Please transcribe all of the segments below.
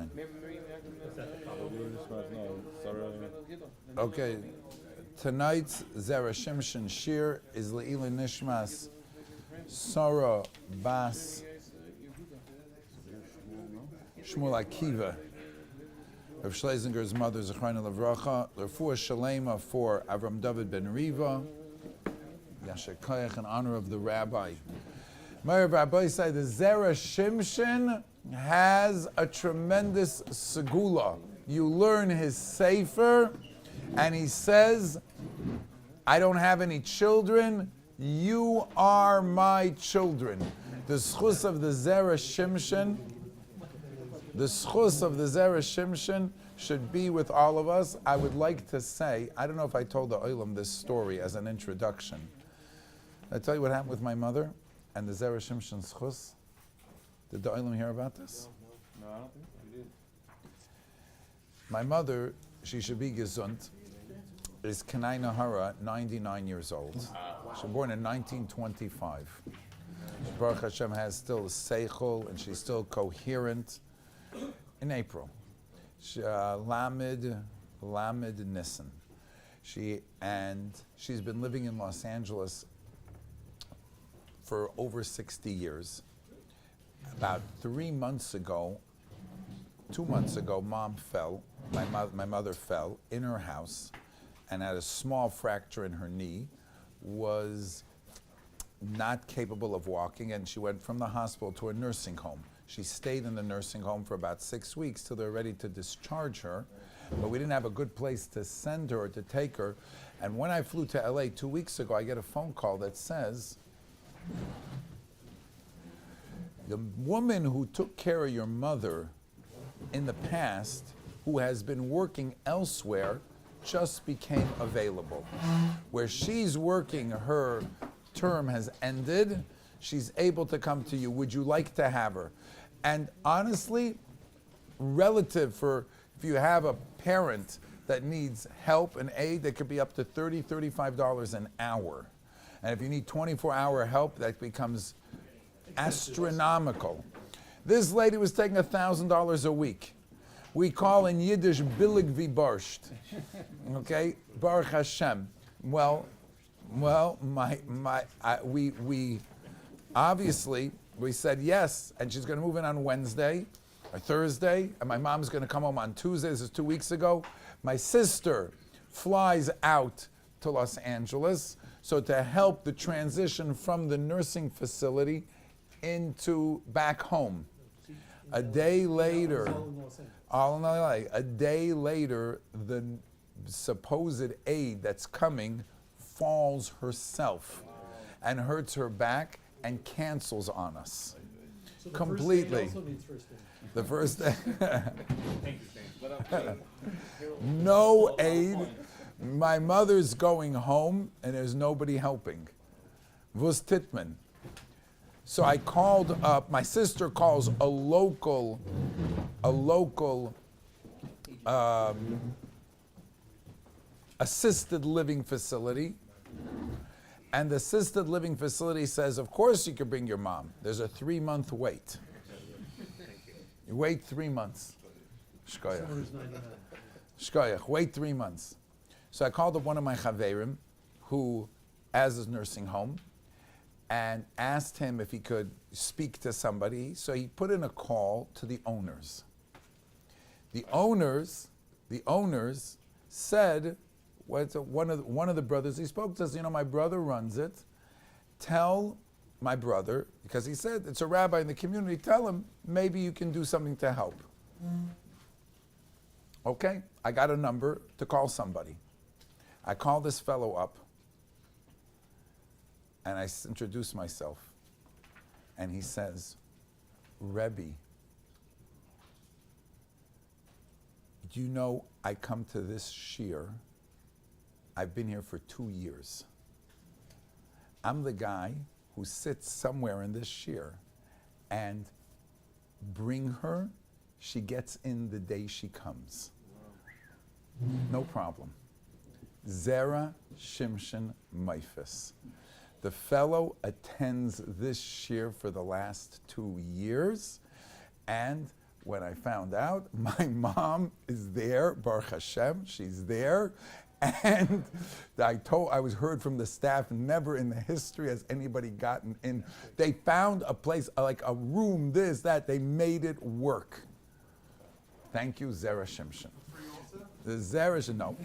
fine. Okay, tonight's Zera Shimshon Shiur is Le'ila Nishmas Sora Bas Shmuel Akiva of Schlesinger's mother, Zechrona Levracha, L'Refuah Shalema for Avram David ben Riva, Yasher Koyach, in honor of the rabbi. My rabbi said the Zera Shimshon has a tremendous segula. You learn his sefer, and he says, I don't have any children, you are my children. The schus of the Zera Shimshon, should be with all of us. I would like to say, I don't know if I told the Olam this story as an introduction. I tell you what happened with my mother and the Zera Shimshon schus. Did the Olam hear about this? No, I don't think we did. My mother, she should be gesund, is Kanai Nahara, 99 years old. She was born in 1925. Baruch Hashem has still a seichel, and she's still coherent. In April, Lamed Nissen. She's been living in Los Angeles for over 60 years. About 2 months ago, Mom fell. My mother fell in her house and had a small fracture in her knee, was not capable of walking, and she went from the hospital to a nursing home. She stayed in the nursing home for about 6 weeks till they were ready to discharge her, but we didn't have a good place to send her or to take her. And when I flew to LA 2 weeks ago, I get a phone call that says, the woman who took care of your mother in the past, who has been working elsewhere, just became available. Where she's working, her term has ended. She's able to come to you. Would you like to have her? And honestly, relative for if you have a parent that needs help and aid, that could be up to $30, $35 an hour. And if you need 24-hour help, that becomes astronomical. This lady was taking $1,000 a week. We call in Yiddish billig wie borscht. Okay, Baruch Hashem. Well, we obviously we said yes, and she's going to move in on Wednesday or Thursday, and my mom's going to come home on Tuesday. This is 2 weeks ago. My sister flies out to Los Angeles, so to help the transition from the nursing facility into back home. A day later, the supposed aide that's coming falls herself and hurts her back and cancels on us. So completely. The first aid The first day. No aid. My mother's going home and there's nobody helping. Vus Titman. So I called up, my sister calls a local assisted living facility, and the assisted living facility says, of course you can bring your mom. There's a 3-month wait. You wait 3 months. Shkoyach, wait 3 months. So I called up one of my chaverim, who has his nursing home, and asked him if he could speak to somebody. So he put in a call to the owners. The owners said, one of the brothers he spoke to says, my brother runs it. Tell my brother, because he said it's a rabbi in the community, tell him maybe you can do something to help. Okay, I got a number to call somebody. I call this fellow up, and I introduce myself, and he says, Rebbe, do you know I come to this shiur? I've been here for 2 years. I'm the guy who sits somewhere in this shiur, and bring her, she gets in the day she comes. No problem. Zera Shimshon Meifis. The fellow attends this shiur for the last 2 years, and when I found out, my mom is there, Baruch Hashem, she's there, and I was heard from the staff, never in the history has anybody gotten in. They found a place, like a room, this, that, they made it work. Thank you, Zera Shimshon. The Zera, no.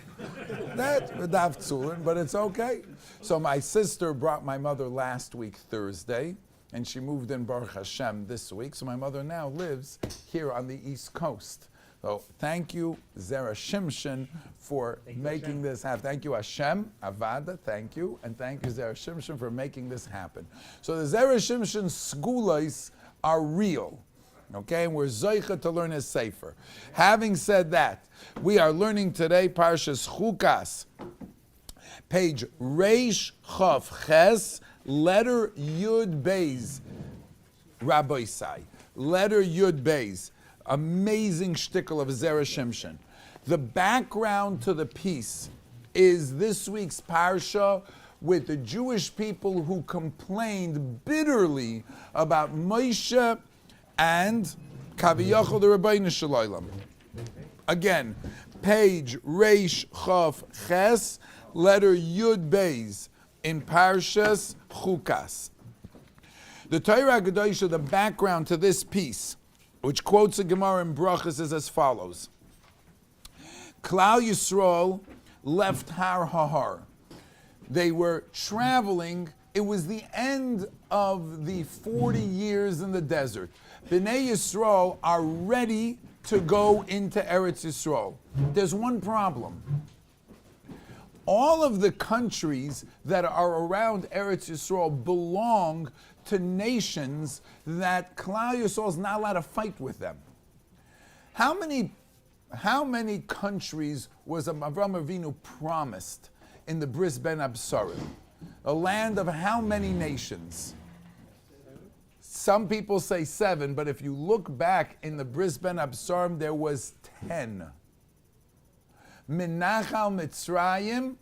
That's Dav Tzulin, but it's okay. So my sister brought my mother last week, Thursday, and she moved in Baruch Hashem this week. So my mother now lives here on the East Coast. So thank you, Zera Shimshon, for making this happen. Thank you, Hashem, Avada, thank you. And thank you, Zera Shimshon, for making this happen. So the Zera Shimshon skulais are real. Okay, and we're zoicha to learn his sefer. Having said that, we are learning today Parshas Chukas, page Reish Chav Ches, letter Yud Beis, Rabbi Sai, letter Yud Beis. Amazing shtickle of Zera Shimshon. The background to the piece is this week's parsha with the Jewish people who complained bitterly about Moshe and Kaviyachol the Rabbeinu Shalom. Again, page Reish Chav Ches, letter Yud Beis in Parshas Chukas. The Torah Gadosha, the background to this piece, which quotes a Gemara in Brachas, is as follows: Klal Yisrael left Har Hahar. They were traveling. It was the end of the 40 years in the desert. Bnei Yisrael are ready to go into Eretz Yisrael. There's one problem. All of the countries that are around Eretz Yisrael belong to nations that Klal Yisrael is not allowed to fight with them. How many countries was Avraham Avinu promised in the Bris Ben Absarim? A land of how many nations? Some people say 7, but if you look back in the Bris Ben Absarim, there was 10. Minachal Mitzrayim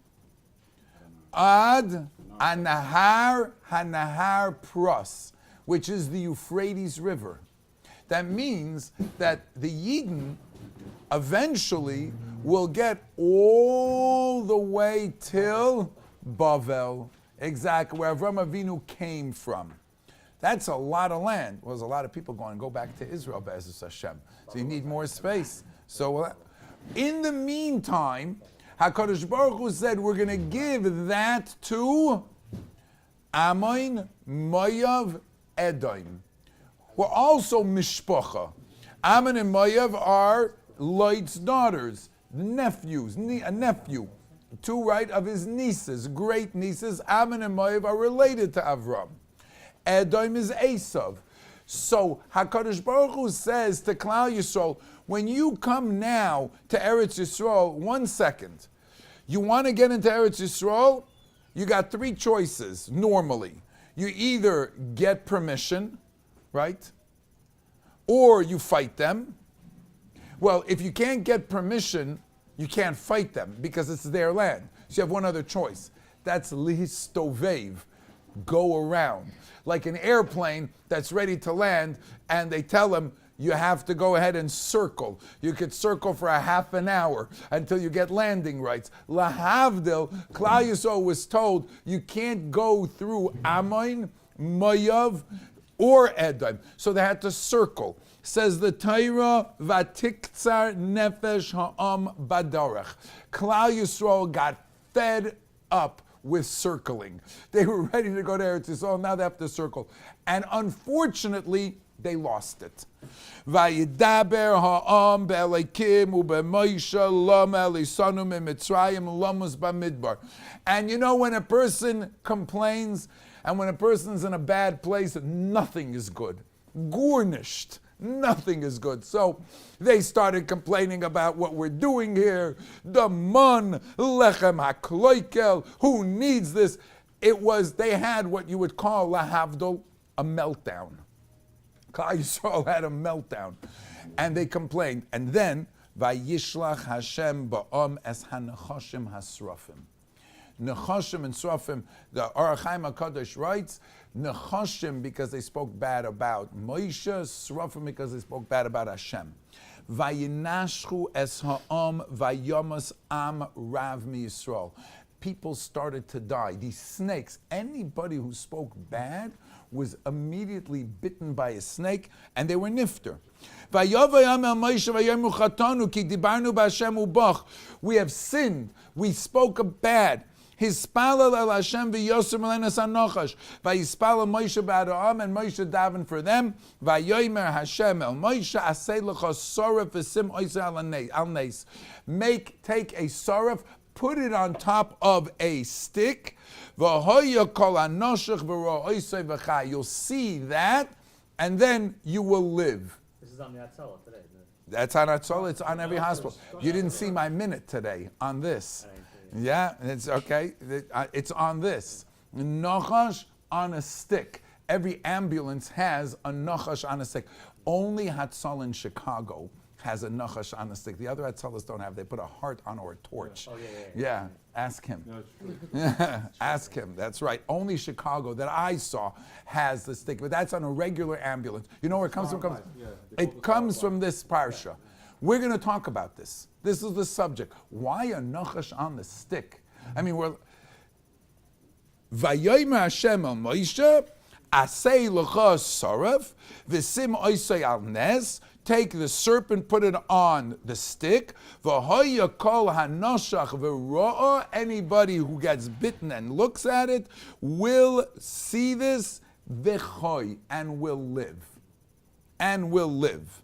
ad Hanahar Pros, which is the Euphrates River. That means that the Yidden eventually will get all the way till Bavel, exactly where Avraham Avinu came from. That's a lot of land. Well, there's a lot of people going to go back to Israel, Be'ezus Hashem. So you need more space. So in the meantime, HaKadosh Baruch Hu said, we're going to give that to Ammon, Moav, Edom. We're also Mishpacha. Ammon and Moav are Lot's daughters, nephews, a nephew. 2, right, of his nieces, great nieces. Ammon and Moav are related to Avram. Edom is Esav. So HaKadosh Baruch Hu says to Klal Yisrael, when you come now to Eretz Yisrael, 1 second, you want to get into Eretz Yisrael, you got 3 choices normally. You either get permission, right? Or you fight them. Well, if you can't get permission, you can't fight them because it's their land. So you have one other choice. That's lihistovev, go around. Like an airplane that's ready to land, and they tell them, you have to go ahead and circle. You could circle for a half an hour until you get landing rights. Lahavdil, Klal Yisrael was told, you can't go through Ammon, Moav, or Edom. So they had to circle. Says the Torah, Vatiktsar nefesh ha'am badarach. Klal Yisrael got fed up with circling. They were ready to go to Eretz Yisrael, now they have to circle. And unfortunately, they lost it. Vayidaber ha'am be'elekim u'be'moisha lama elisanu mi'mitzrayim lamus ba'midbar. And you know, when a person complains and when a person's in a bad place, nothing is good. Gornished. Nothing is good. So they started complaining about what we're doing here. The man, lechem hakloikel, who needs this? They had what you would call, lahavdol, a meltdown. Klal Yisrael had a meltdown. And they complained. And then, vayishlach Hashem ba'am es hanachashim hasrafim. Nechashim and Srafim, the Orach Chaim HaKadosh writes, Nechashim because they spoke bad about Moshe, Srafim because they spoke bad about Hashem. Vayinashchu es ha'am vayomas am rav mi Yisrael. People started to die. These snakes, anybody who spoke bad was immediately bitten by a snake, and they were nifter. We have sinned. We spoke bad. Hispalal el Hashem v'yosem alenas anochash. Vayispalal Moshe b'Aram, and Moshe davened for them. Vayomer Hashem el Moshe asay lecha soref v'sim oisei al nes. Take a soref, put it on top of a stick. V'hoya kol anoshach v'ro oisei v'chai. You'll see that, and then you will live. This is on the Atzala today. That's on Atzala. It's on every hospital. You didn't see my minute today on this. Yeah, it's okay. It's on this. Nachash on a stick. Every ambulance has a nachash on a stick. Only Hatzal in Chicago has a nachash on a stick. The other Hatzalas don't have. They put a heart on or a torch. Oh, Yeah, ask him. No, it's true. Ask him. That's right. Only Chicago that I saw has the stick, but that's on a regular ambulance. You know where it comes from? It comes from this parsha. We're going to talk about this. This is the subject. Why a nachash on the stick? I mean, we're Vayomer Hashem el Moshe asay lecha saraf v'sim oisei al nes. Take the serpent, put it on the stick. V'hoya kol hanoshach v'ro'a. Anybody who gets bitten and looks at it will see this v'choy and will live. And will live.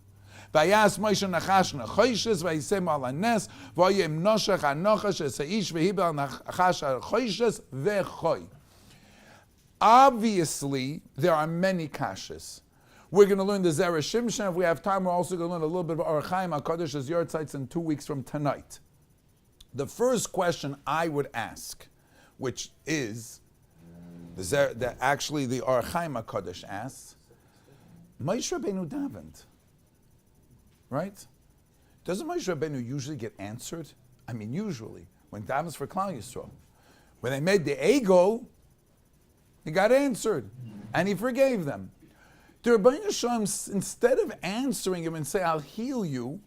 Vayas Moshe nachash nachoshes vayisem al hanes vayim noshach hanochash esaish v'hibel nachash hachoshes v'choy. Obviously, there are many kashas. We're going to learn the Zera Shimshon. If we have time, we're also going to learn a little bit of Orach Chaim HaKadesh's Yortzites in 2 weeks from tonight. The first question I would ask, which is, the Orach Chaim HaKadesh asks, Moshe Rabbeinu davened, right? Doesn't Moshe Rabbeinu usually get answered? I mean, usually, when davens for Klal Yisrael. When they made the Egel, he got answered, and he forgave them. The Rebbeinu Shalom, instead of answering him and say, I'll heal you,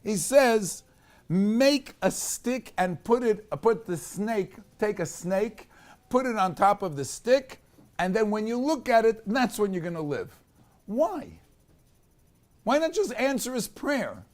he says, make a stick and take a snake, put it on top of the stick, and then when you look at it, that's when you're going to live. Why? Why not just answer his prayer?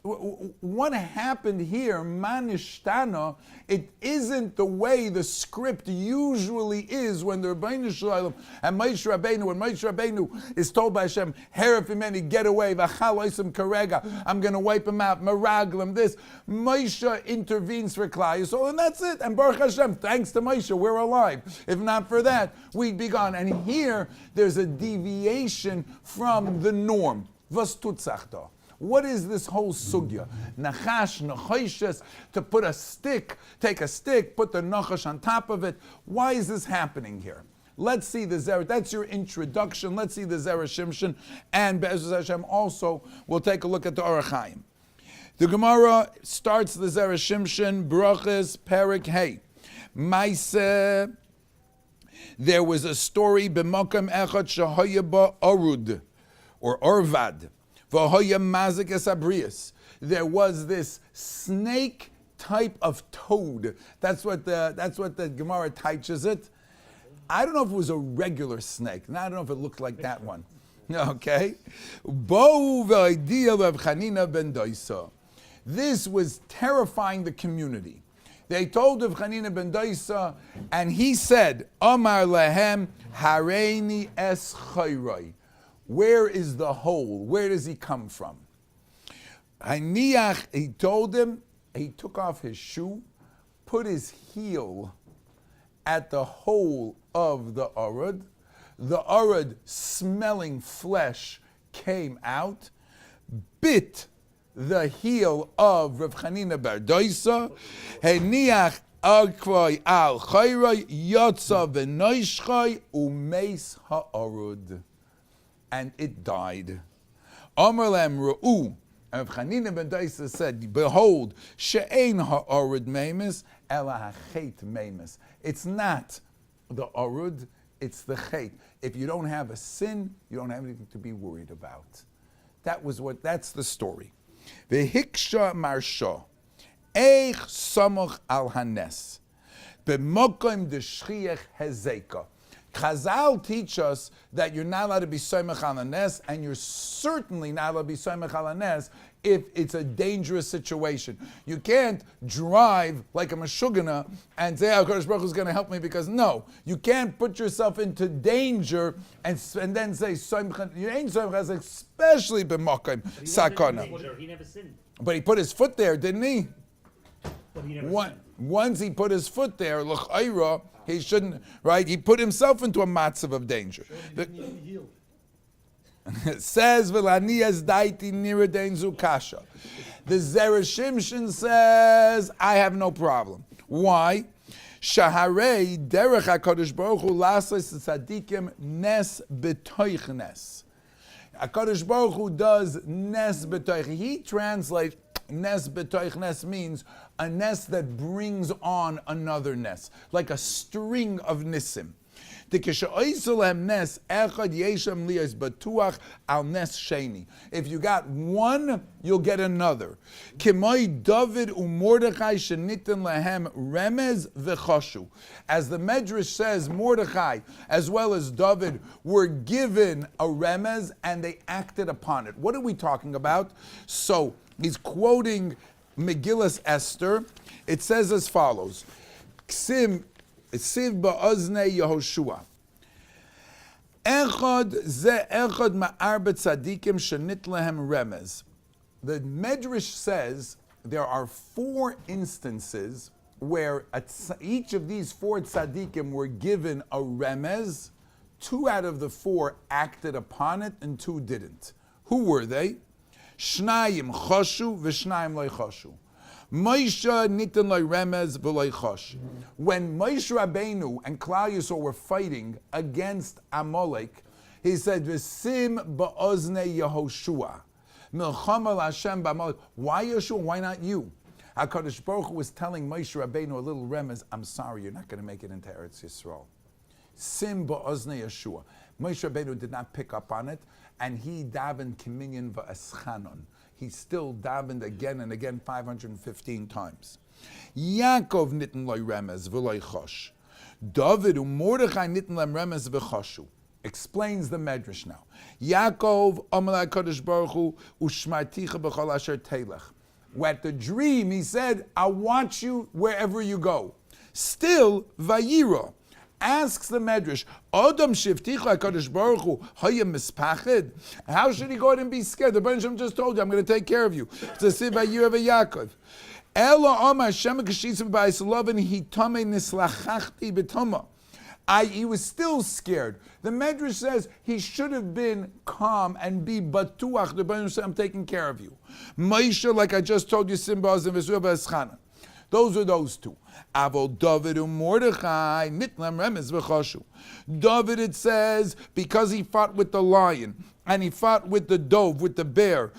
What happened here, manishtana, it isn't the way the script usually is when the Rebbeinu Shalom and Moshe Rabbeinu, when Moshe Rabbeinu is told by Hashem, Heref imeni, get away, v'chal oisem karega, I'm going to wipe him out, meraglim, this. Moshe intervenes for Klal Yisrael, and that's it. And Baruch Hashem, thanks to Moshe, we're alive. If not for that, we'd be gone. And here, there's a deviation from the norm. Was tutzach da? What is this whole sugya? Nachash, nachoshes, to put a stick, take a stick, put the nachash on top of it. Why is this happening here? Let's see the Zera. That's your introduction. Let's see the Zera Shimshon. And Be'ez Hashem also, we'll take a look at the Orach Chaim. The Gemara starts the Zera Shimshon, Brachas, Perik, Hey. Maise, there was a story, B'mokam echad shahaya ba orud, or orvad. There was this snake type of toad. That's what the Gemara teaches it. I don't know if it was a regular snake. I don't know if it looked like that one. Okay. This was terrifying the community. They told of Chanina ben Doisa, and he said, Amar lehem hareini es chayroi. Where is the hole? Where does he come from? He told him, he took off his shoe, put his heel at the hole of the arud. The arud, smelling flesh, came out, bit the heel of Rav Chanina bar Doisa, heniach akvoi al chayroi, yotza v'noishchoi, umeis ha'arud. And it died. Amar lem ru'u And Chanina ben Daisa said, behold, she'ein ha'orud meimis, ela ha'chet meimis. It's not the orud, it's the chet. If you don't have a sin, you don't have anything to be worried about. That's the story. Vehiksha marsha, eich samoch al hanes, b'mokim d'shchiach hezeka. Chazal teach us that you're not allowed to be soymech al hanes, and you're certainly not allowed to be soymech al hanes if it's a dangerous situation. You can't drive like a meshugana and say, HaKadosh Baruch Hu is going to help me, because no, you can't put yourself into danger and then say, you ain't soymech, especially b'mokim sakana. He never sinned. But he put his foot there, didn't he? But he never sinned. Once he put his foot there, l'chayra, he shouldn't, right? He put himself into a matzav of danger. It says, "V'laniyas daiti niradein zukasha." The Zera Shimshon says, I have no problem. Why? Shaharei derech HaKadosh Baruch Hu lasas tzadikim nes b'toich nes. HaKadosh Baruch Hu does nes b'toich. He translates nes b'toich nes means a nes that brings on another nes, like a string of nisim. If you got one, you'll get another. As the Medrash says, Mordechai as well as David were given a remez and they acted upon it. What are we talking about? So he's quoting Megillas Esther. It says as follows: Siv ba'ozne Yehoshua. Echad ze echad ma'arba tzadikim shenit lehem remez. The Medrash says there are 4 instances where each of these 4 tzadikim were given a remez. 2 out of the 4 acted upon it and 2 didn't. Who were they? Shnayim choshu v'shnayim loy choshu. Moshe nitin loy remez v'loy chosh. When Moshe Rabbeinu and Klal Yisrael were fighting against Amalek, he said, "V'sim ba'ozne Yehoshua, milchama l'Hashem ba'Amalek." Why Yeshua? Why not you? HaKadosh Baruch Hu was telling Moshe Rabbeinu a little remez. I'm sorry, you're not going to make it into Eretz Yisrael. Sim ba'ozne Yeshua. Moshe Rabbeinu did not pick up on it, and he davened kiminyan va'eschanon. He still davened again and again 515 times. Yaakov nitten loy remez v'loy chosh. David u'Mordechai nitten lem remez v'choshu. Explains the Medrash now. Yaakov amalei HaKadosh Baruch Hu u'shmarticha b'chol asher telech. At the dream, he said, I watch you wherever you go. Still, Vayira asks the Medrash, Adam shivticha HaKadosh Baruch Hu hayem mispachid. How should he go ahead and be scared? The Berger just told you, I'm going to take care of you. It's a siv Vayira v'Yaakov. Elo Amar Shem Kashisim Ba'Islovin Hitame Nislachachti B'Toma. He was still scared. The Medrash says he should have been calm and be batuach. The Berger said, I'm taking care of you. Moshe, like I just told you, Simbaz and V'Zur V'Eschana. Those are those 2. Avol David Mordechai Nitlam Remez V'Choshu. David, it says, because he fought with the lion and he fought with the dove, with the bear,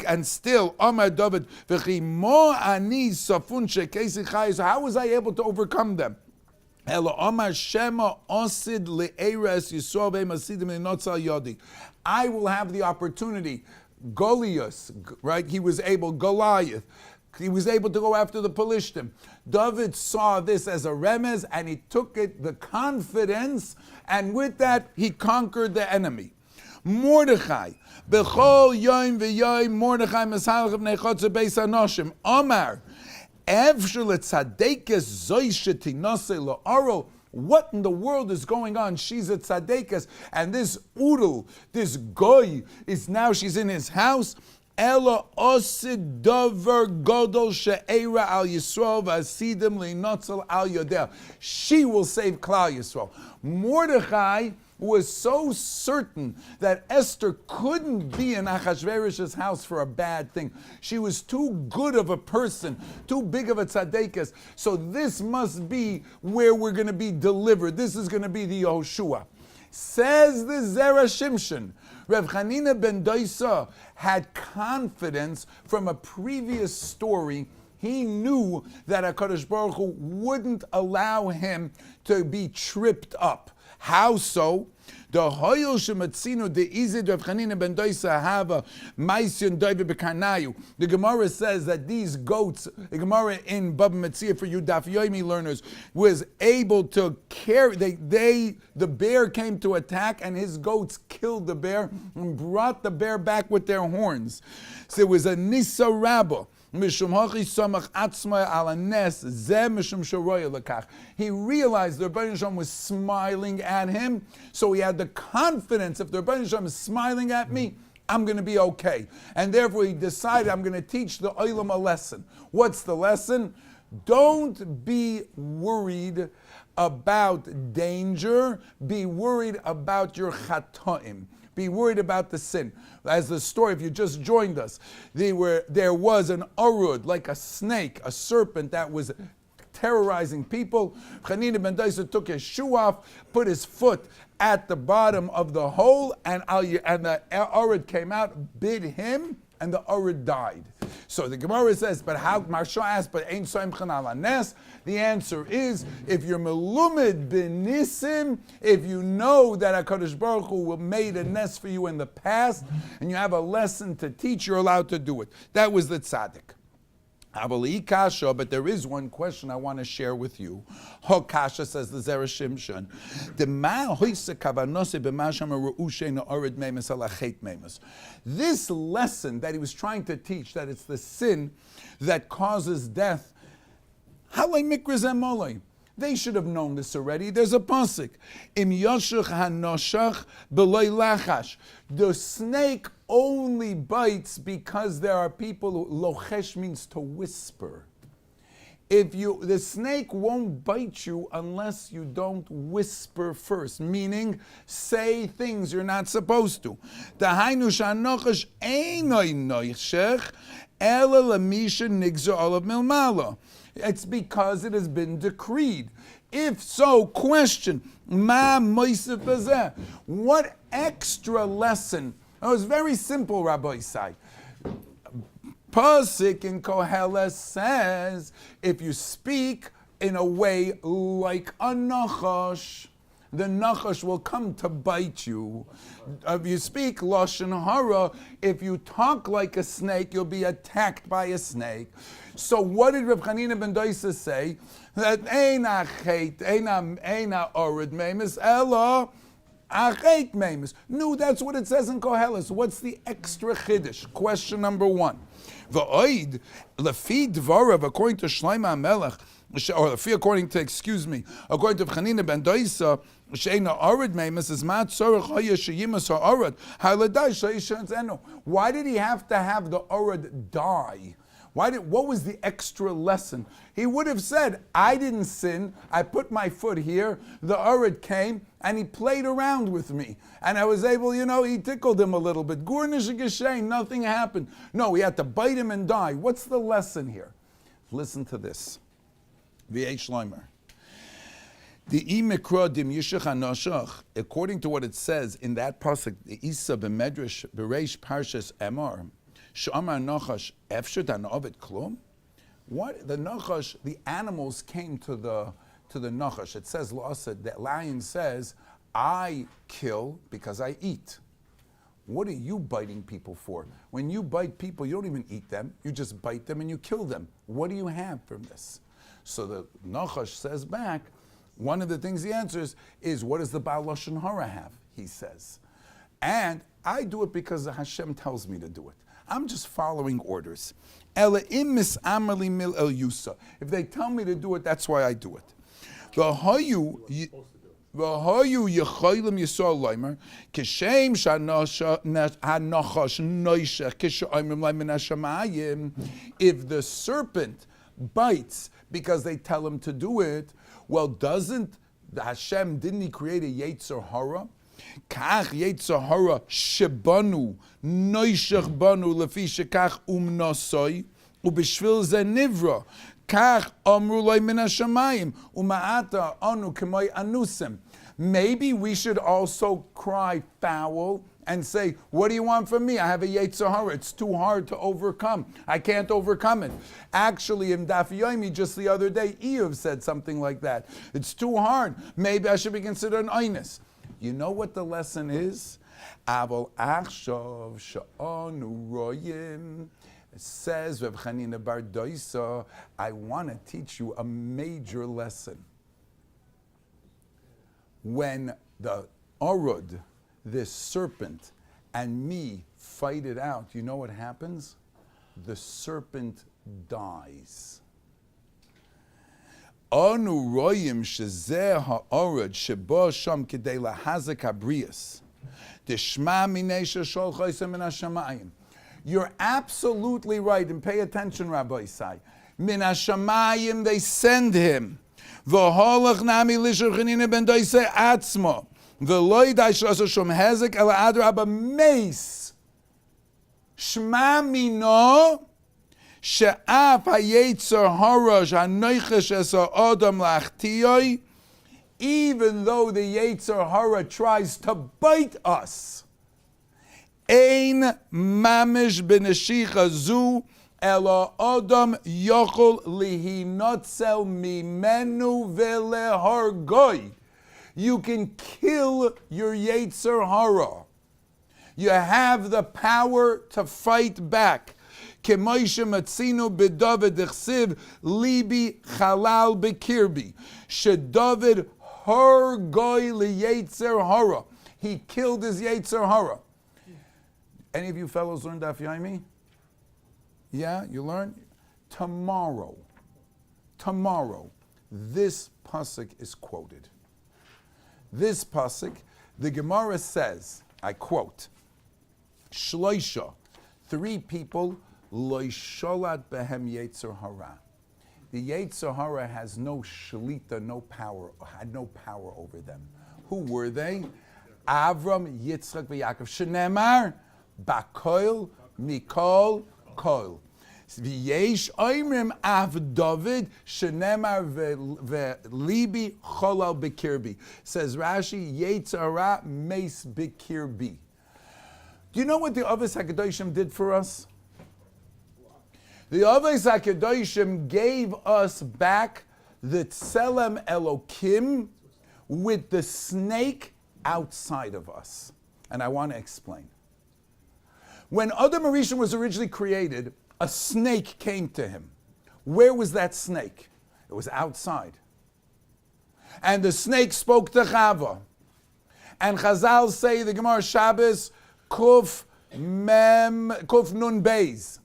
and still Amar David V'Chimo Ani Safun Shekesi Chayis. How was I able to overcome them? Elo Amar Shema Osid Le'eres Yisrael Ve'Masidim Le'Notzal Yodi. I will have the opportunity. Goliath, right? He was able. Goliath. He was able to go after the Pelishtim. David saw this as a remez, and he took it, the confidence, and with that, he conquered the enemy. Mordechai, Bechol Yoim v'Yoim, Mordechai Mesalach b'nei Chotzer Beis Anoshim, Omar, Evshel Tzadekes Zoy Shetinase Lo'aro. What in the world is going on? She's a tzadekes, and this udel, this goy, she's in his house. Ela osid dover godol she'era al Yisrael v'asidim le'notzel al yodel. She will save Klal Yisrael. Mordechai was so certain that Esther couldn't be in Achashverosh's house for a bad thing. She was too good of a person, too big of a tzadekes. So this must be where we're going to be delivered. This is going to be the Yehoshua. Says the Zera Shimshon, Rav Chanina ben Doisa had confidence from a previous story. He knew that HaKadosh Baruch Hu wouldn't allow him to be tripped up. How so? The Hoyel Shematzinu the Izid Rav Chanina ben Doisa Hava Maision David Bekarnayu. The Gemara says that these goats, the Gemara in Baba Metzia for you Daf Yomi learners, was able to carry. The bear came to attack, and his goats killed the bear and brought the bear back with their horns. So it was a Nisa Rabbah. He realized the Rebbeinu Shalom was smiling at him, so he had the confidence, if the Rebbeinu Shalom is smiling at me, I'm going to be okay. And therefore he decided, I'm going to teach the Olam a lesson. What's the lesson? Don't be worried about danger, be worried about your chatoim. Be worried about the sin. As the story, if you just joined us, there was an arud, like a snake, a serpent that was terrorizing people. Chanina ben Doisa took his shoe off, put his foot at the bottom of the hole, and the arud came out, bit him, and the arud died. So the Gemara says, but how, Marsha asked, but ain't soimchen ala nes? The answer is, if you're melumed benisim, if you know that HaKadosh Baruch Hu made a nes for you in the past, and you have a lesson to teach, you're allowed to do it. That was the tzaddik. But there is one question I want to share with you. Kasha, says the Zera Shimshon. This lesson that he was trying to teach, that it's the sin that causes death, they should have known this already. There's a pasuk. Im yoshach hanoshach b'loy lachash. The snake only bites because there are people who, lochesh means to whisper. The snake won't bite you unless you don't whisper first, meaning say things you're not supposed to. Dahainu shanochash einoy noichshech ela lamisha nigzer olav milmala. It's because it has been decreed. If so, question, ma moisef bazeh? What extra lesson? It was very simple, Rabbi Isai. Pasuk in Koheles says, if you speak in a way like a nachash, the nachash will come to bite you. If you speak lashon hara, if you talk like a snake, you'll be attacked by a snake. So what did Rav Chanina ben Doisa say? That eina chet, eina orid memes, ella achet memes. No, that's what it says in Koheles. What's the extra chiddush? Question number one. V'oid lefi dvarav, according to Shlomo HaMelech, or according to Chanina ben Doisa, she'ena orid memes is mat tzorach haya sheyimas ha'orad haladai she'ishan zenu. Why did he have to have the orad die? What was the extra lesson? He would have said, I didn't sin, I put my foot here, the Urid came, and he played around with me. And I was able, he tickled him a little bit. Nothing happened. No, he had to bite him and die. What's the lesson here? Listen to this. V'yesh Shloimer. According to what it says in that pasuk, the Isa b'Medrash, b'Reish Parshas Emor, Sh'amar Nachash Efshet an Ovid Klum. What the Nachash, the animals came to the Nachash. It says that lion says, I kill because I eat. What are you biting people for? When you bite people, you don't even eat them. You just bite them and you kill them. What do you have from this? So the Nachash says back, one of the things he answers is, what does the Baal Lashon Hara have? He says. And I do it because Hashem tells me to do it. I'm just following orders. If they tell me to do it, that's why I do it. If the serpent bites because they tell him to do it, well, didn't he create a Yetzer Hara? Kach Yetzer Hara shebanu noishach banu lefi shekach nosoi ubishvil ze nivra kach amru loy min hashamayim umaata anu k'moy anusim. Maybe we should also cry foul and say, what do you want from me? I have a Yetzer Hara. It's too hard to overcome. I can't overcome it. Actually, in Daf Yomi, just the other day, Eov said something like that. It's too hard. Maybe I should be considered an Einus. You know what the lesson is? Aval achshav she'anu royim. It says, Reb Chanina bar Doisa, I want to teach you a major lesson. When the Arud, this serpent, and me fight it out, you know what happens? The serpent dies. Anu royim shezeh ha'arud sheba sham kedei lahazak habrias. Dishma minei sheshol chaysim min hashamayim. You're absolutely right, and pay attention, Rabbi Isai. Min hashamayim, they send him. V'holach nami lishur chanina ben doisei atzmo. V'loi daish rasa shom hezek ela adraba meis. Shma mino she'af hayetzer harash hanoichesh esa adam lachtiyoi. Even though the Yetzer Hara tries to bite us, Ein mamish b'neshicha zu ela adam yochol lihinotzel mimenu velehargoi. You can kill your Yetzer Hara. You have the power to fight back. Kemoishe matzinu b'David dechsiv libi chalal b'kirbi. Shedavid hargoi liyetzer hara. He killed his Yetzer Hara. Any of you fellows learned Daf Yomi? Yeah, you learned? Tomorrow, this pasuk is quoted. This pasuk, the Gemara says, I quote, Shloisha, 3 people, lo sholat behem Yetzer Hara. The Yetzer Hara has no shlita, no power, had no power over them. Who were they? Avram, Yitzchak, v'Yaakov. Shenemar, Bakoil, Mikol, Koil. V'yesh oimrim av David, Shenemar v'libi cholal b'kirbi. Says Rashi, Yetzer Hara meis b'kirbi. Do you know what the Avos HaKadoshim did for us? The Avos HaKadoshim gave us back the Tselem Elokim with the snake outside of us. And I want to explain. When Adam Rishon was originally created, a snake came to him. Where was that snake? It was outside. And the snake spoke to Chava. And Chazal say, the Gemara Shabbos, Kuf Nun Beis.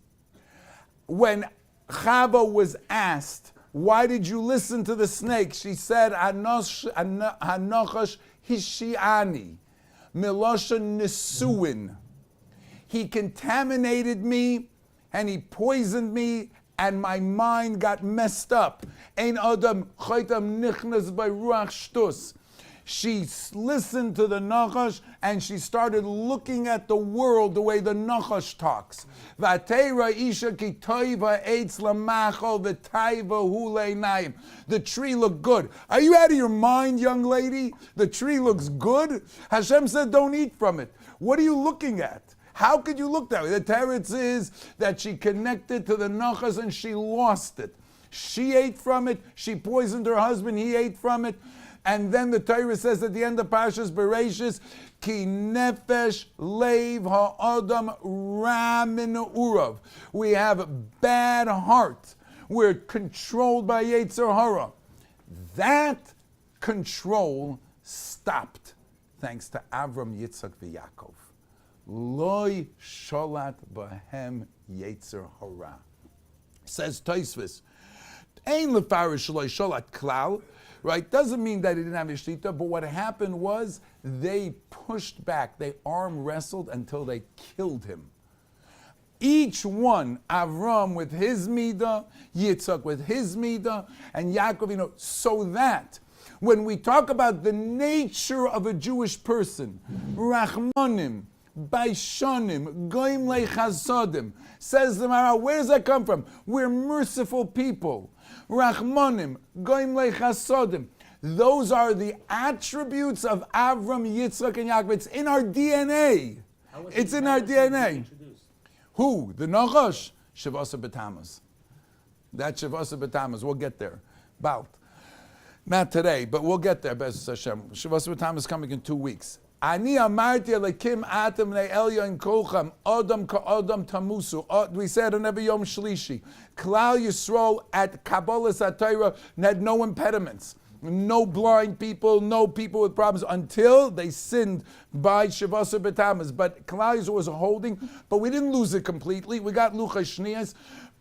When Chava was asked, why did you listen to the snake? She said, Hanochash Hishiani, Milosha Nisuin. He contaminated me, and he poisoned me, and my mind got messed up. Ein Adam Chaytam Nichnas by Ruach Shtus. She listened to the Nachash, and she started looking at the world the way the Nachash talks. The tree looked good. Are you out of your mind, young lady? The tree looks good? Hashem said don't eat from it. What are you looking at? How could you look that way? The teretz is that she connected to the Nachash and she lost it. She ate from it, she poisoned her husband, he ate from it. And then the Torah says at the end of Parshas Bereishis, Ki nefesh leiv ha'adam ra min urav. We have a bad heart. We're controlled by Yetzer Hara. That control stopped thanks to Avram, Yitzchak, v'Yaakov. Loi sholat bahem Yetzer Hara. Says Tosfos, Ein lefarish loi sholat klal. Right? Doesn't mean that he didn't have a shlita, but what happened was they pushed back, they arm wrestled until they killed him. Each one, Avram with his midah, Yitzchak with his midah, and Yaakov, so that when we talk about the nature of a Jewish person, Rachmanim, Baishanim, Goim Lechasodim, says the Mara, where does that come from? We're merciful people. Rachmanim, Goim Lechasodim. Those are the attributes of Avram, Yitzchak, and Yaakov. It's in our DNA. It's in our DNA. Who? The Nachash? Shavasa B'Tammuz. That's Shavasa B'Tammuz. We'll get there. About. Not today, but we'll get there, Beis Hashem. Shavasa B'Tammuz is coming in 2 weeks. Ani amarti alekim atem le'elyon kocham odam ka'odam tamusu. We said on every Yom Shlishi. Klal Yisrael at Kabbalas HaTorah had no impediments. No blind people, no people with problems until they sinned by Shavasa B'Tammuz. But Klal Yisrael was holding, but we didn't lose it completely. We got Luchas Shniyas.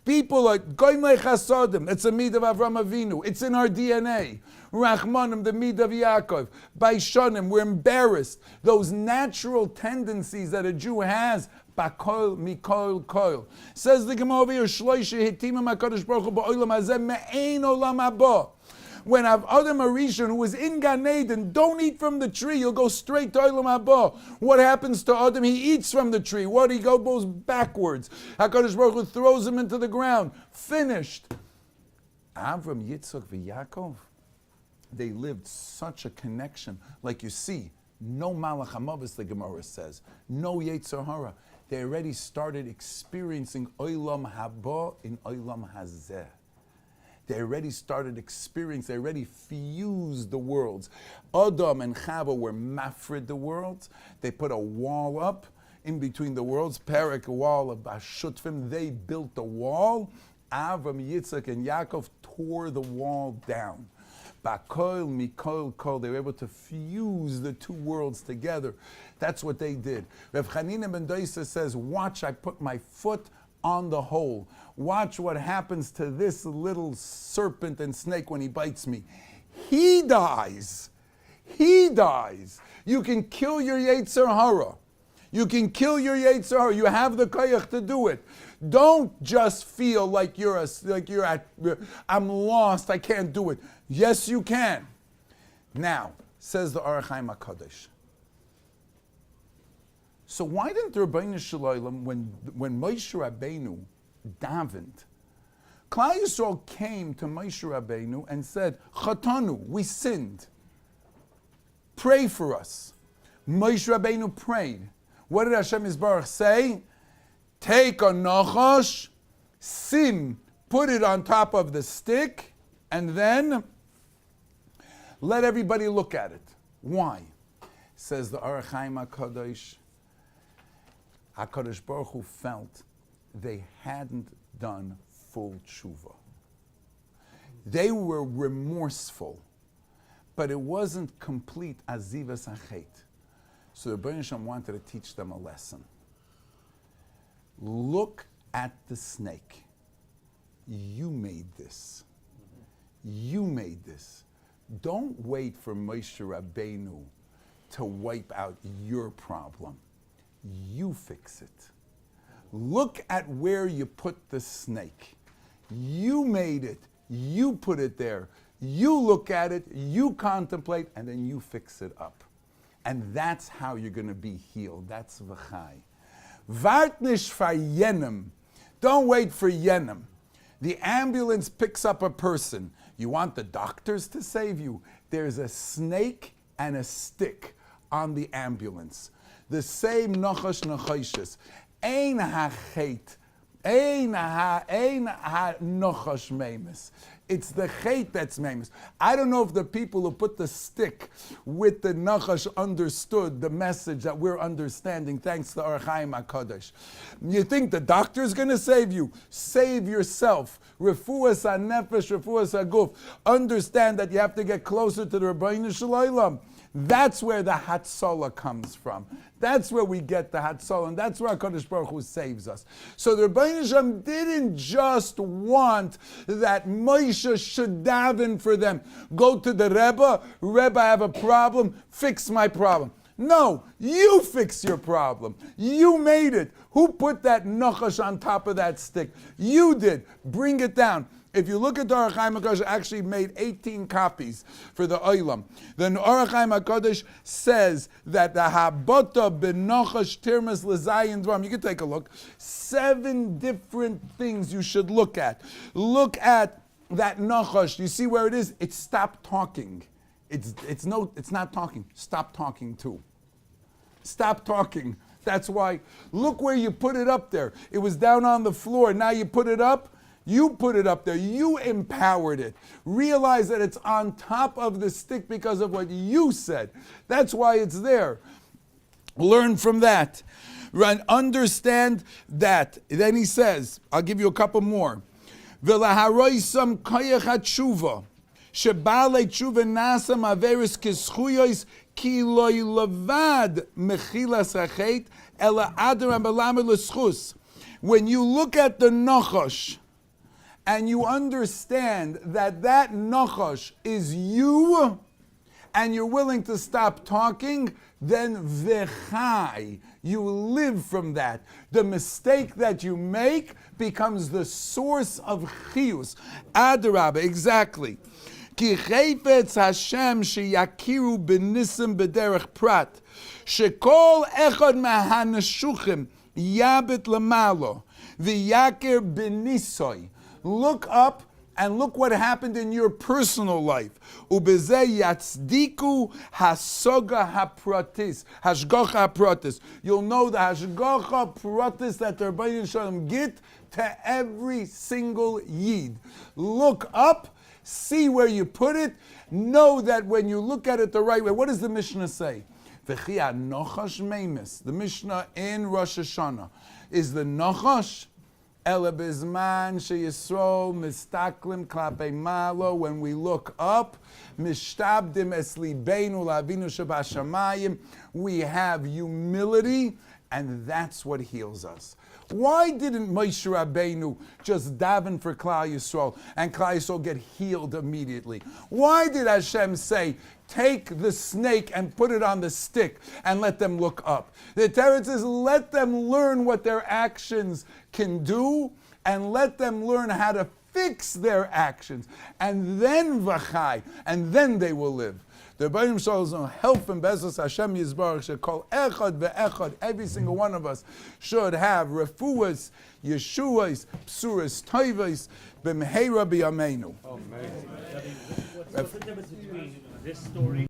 People like Goyim Lechasodim, it's a mid of Avram Avinu. It's in our DNA. Rachmanim, the mid of Yaakov. Baishanim, we're embarrassed. Those natural tendencies that a Jew has. Bakol mikol koil. Says the Gemara over here, Shloisha hitimim HaKadosh Baruch Hu ba'olam hazeh me'ein olam haba. When Adam Arishon, who was in Gan Eden, don't eat from the tree, you'll go straight to Olam Haba. What happens to Adam? He eats from the tree. What? He goes backwards. HaKadosh Baruch Hu throws him into the ground. Finished. Avram, Yitzchak, Yaakov, they lived such a connection. Like you see, no Malach HaMavis, the Gemara says. No Yetzer Hara. They already started experiencing Olam Haba in Olam Hazeh. They already started experiencing, they already fused the worlds. Adam and Chava were mafrid the worlds. They put a wall up in between the worlds. Perek, a wall of Bashutfim. They built the wall. Avram, Yitzchak, and Yaakov tore the wall down. Bakol, Mikol, Kol. They were able to fuse the two worlds together. That's what they did. Rav Chanina ben Doisa says, watch, I put my foot on the hole. Watch what happens to this little serpent and snake when he bites me. He dies. He dies. You can kill your Yetzer Hara. You can kill your Yetzer Hara. You have the koyach to do it. Don't just feel like I'm lost, I can't do it. Yes, you can. Now, says the Orach Chaim HaKadosh. So why didn't the Rabbeinu Shalom, when Moshe Rabbeinu davened, Klal Yisrael came to Moshe Rabbeinu and said, Chatanu, we sinned. Pray for us. Moshe Rabbeinu prayed. What did Hashem Yisbarach say? Take a nachash, sim, put it on top of the stick, and then let everybody look at it. Why? Says the Orach Chaim HaKadosh, HaKadosh Baruch Hu felt they hadn't done full tshuva. They were remorseful, but it wasn't complete azivas achet. So the Berger wanted to teach them a lesson. Look at the snake. You made this. You made this. Don't wait for Moshe Rabbeinu to wipe out your problem. You fix it. Look at where you put the snake. You made it. You put it there. You look at it. You contemplate, and then you fix it up. And that's how you're going to be healed. That's v'chai. Vart nish for yenim. Don't wait for yenim. The ambulance picks up a person. You want the doctors to save you. There's a snake and a stick on the ambulance. The same nachash nachoshes. Ein ha-chet. Ein ha-nochash meimus. It's the chet that's meimus. I don't know if the people who put the stick with the nachash understood the message that we're understanding thanks to Orach Chaim HaKadosh. You think the doctor's going to save you? Save yourself. Refuas ha-nefesh, refuas ha-guf. Understand that you have to get closer to the Rabbeinu Shalom. That's where the Hatzalah comes from. That's where we get the Hatzalah, and that's where HaKadosh Baruch Hu saves us. So the Rebbeinu Shalom didn't just want that Moshe should daven for them. Go to the Rebbe, I have a problem, fix my problem. No, you fix your problem. You made it. Who put that nachash on top of that stick? You did. Bring it down. If you look at the Orach Chaim HaKadosh, actually made 18 copies for the Olam. Then Orach Chaim HaKadosh says that the Habota b'nochash tirmas l'zayin dram. You can take a look. 7 different things you should look at. Look at that nachash. You see where it is? It stopped talking. It's not talking. Stop talking too. Stop talking. That's why, look where you put it up there. It was down on the floor. Now you put it up. You put it up there. You empowered it. Realize that it's on top of the stick because of what you said. That's why it's there. Learn from that. Right? Understand that. Then he says, I'll give you a couple more. V'laharoisam koyach hatshuva. Sheba'alei tshuva nasam averis kischuyos ki lo levad mechilas hachet ela adam abalamed l'schus. When you look at the nachash, and you understand that that nachash is you, and you're willing to stop talking, then v'chai, you live from that. The mistake that you make becomes the source of chiyus. Adarabah, exactly. Ki chayfetz Hashem sheyakiru b'nisim b'derech prat, shekol echad mahanashuchim yabit lamalo, v'yakir b'nisoy. Look up and look what happened in your personal life. Ubezeh yatzdiku hasoga hapratis, hashgacha hapratis. You'll know the hashgacha hapratis that the Rabbi Shalom get to every single yid. Look up, see where you put it. Know that when you look at it the right way, what does the Mishnah say? V'chia nochash meimis. The Mishnah in Rosh Hashanah is the nochash. Ela bizman sheyisro mistaklim klape malo. When we look up, mishtabdim es libeinu lavinu shabashamayim. We have humility, and that's what heals us. Why didn't Moshe Rabbeinu just daven for Klal Yisrael and Klal Yisrael get healed immediately? Why did Hashem say, take the snake and put it on the stick and let them look up? The Torah says, let them learn what their actions can do and let them learn how to fix their actions. And then v'chai, and then they will live. The Bunim Shalom help and Bezos Hashem Yisbarach should call echad ve'echad. Every single one of us should have refuas, yeshuas, psuras, toivas, b'mheira b'yameinu. What's the difference between this story